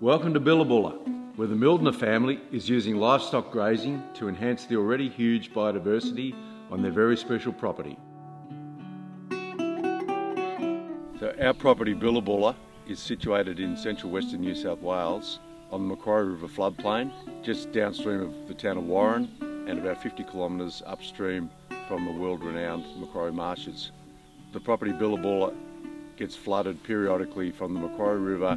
Welcome to Billabulla, where the Mildner family is using livestock grazing to enhance the already huge biodiversity on their very special property. So our property Billabulla is situated in central western New South Wales on the Macquarie River floodplain, just downstream of the town of Warren and about 50 kilometres upstream from the world-renowned Macquarie marshes. The property Billabulla gets flooded periodically from the Macquarie River,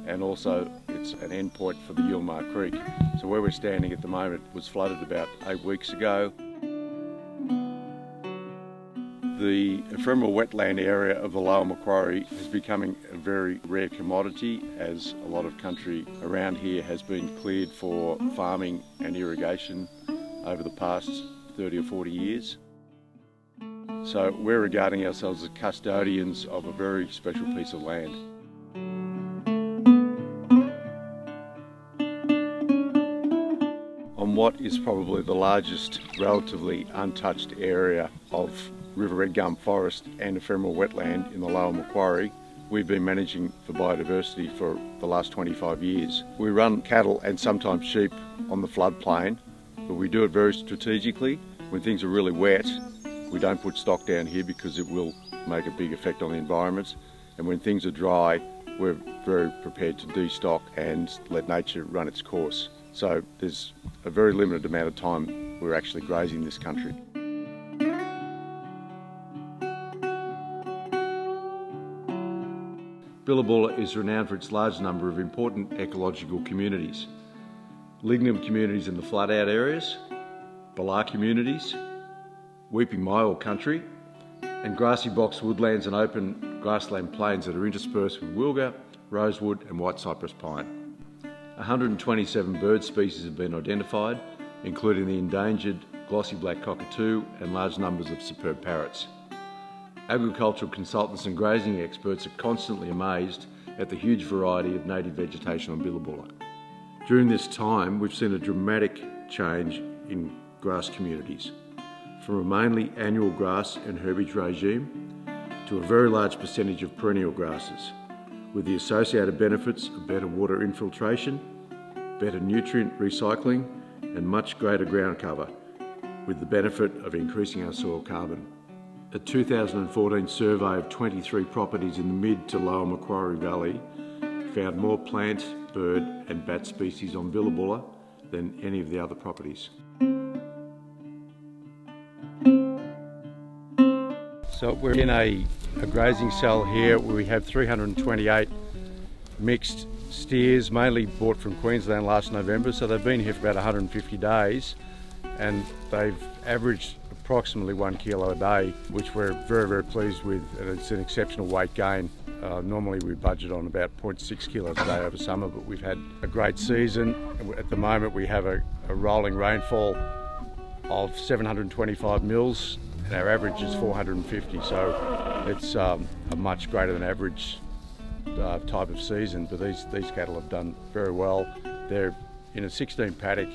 and also it's an endpoint for the Yilmar Creek. So where we're standing at the moment was flooded about 8 weeks ago. The ephemeral wetland area of the lower Macquarie is becoming a very rare commodity, as a lot of country around here has been cleared for farming and irrigation over the past 30 or 40 years. So we're regarding ourselves as custodians of a very special piece of land. On what is probably the largest relatively untouched area of river red gum forest and ephemeral wetland in the lower Macquarie, we've been managing for biodiversity for the last 25 years. We run cattle and sometimes sheep on the floodplain, but we do it very strategically. When things are really wet, we don't put stock down here because it will make a big effect on the environment. And when things are dry, we're very prepared to destock and let nature run its course. So there's a very limited amount of time we're actually grazing this country. Billabulla is renowned for its large number of important ecological communities. Lignum communities in the flood-out areas, Bala communities, Weeping Myall country, and grassy box woodlands and open grassland plains that are interspersed with wilga, rosewood and white cypress pine. 127 bird species have been identified, including the endangered glossy black cockatoo and large numbers of superb parrots. Agricultural consultants and grazing experts are constantly amazed at the huge variety of native vegetation on Billabulla. During this time, we've seen a dramatic change in grass communities, from a mainly annual grass and herbage regime to a very large percentage of perennial grasses, with the associated benefits of better water infiltration, better nutrient recycling and much greater ground cover, with the benefit of increasing our soil carbon. A 2014 survey of 23 properties in the mid to lower Macquarie Valley found more plant, bird and bat species on Billabulla than any of the other properties. So we're in a grazing cell here where we have 328 mixed steers, mainly bought from Queensland last November. So they've been here for about 150 days and they've averaged approximately 1 kilo a day, which we're very, very pleased with, and it's an exceptional weight gain. Normally we budget on about 0.6 kilos a day over summer, but we've had a great season. At the moment we have a rolling rainfall of 725 mils. And our average is 450, so it's a much greater than average type of season, but these cattle have done very well. They're in a 16 paddock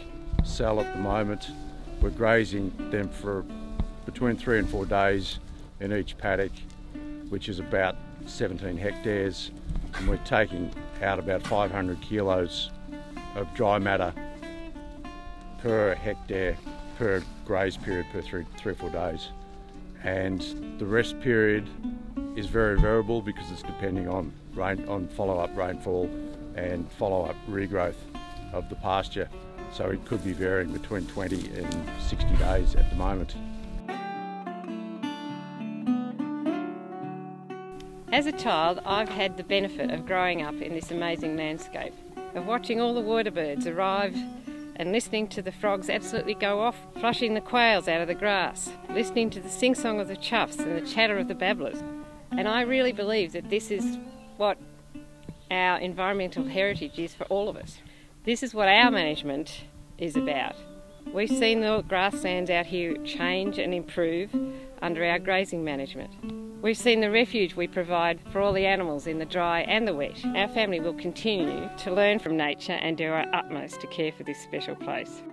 cell at the moment. We're grazing them for between 3 and 4 days in each paddock, which is about 17 hectares, and we're taking out about 500 kilos of dry matter per hectare per graze period per 3 or 4 days. And the rest period is very variable because it's depending on follow-up rainfall and follow-up regrowth of the pasture. So it could be varying between 20 and 60 days at the moment. As a child, I've had the benefit of growing up in this amazing landscape, of watching all the water birds arrive and listening to the frogs absolutely go off, flushing the quails out of the grass, listening to the sing-song of the choughs and the chatter of the babblers. And I really believe that this is what our environmental heritage is for all of us. This is what our management is about. We've seen the grasslands out here change and improve under our grazing management. We've seen the refuge we provide for all the animals in the dry and the wet. Our family will continue to learn from nature and do our utmost to care for this special place.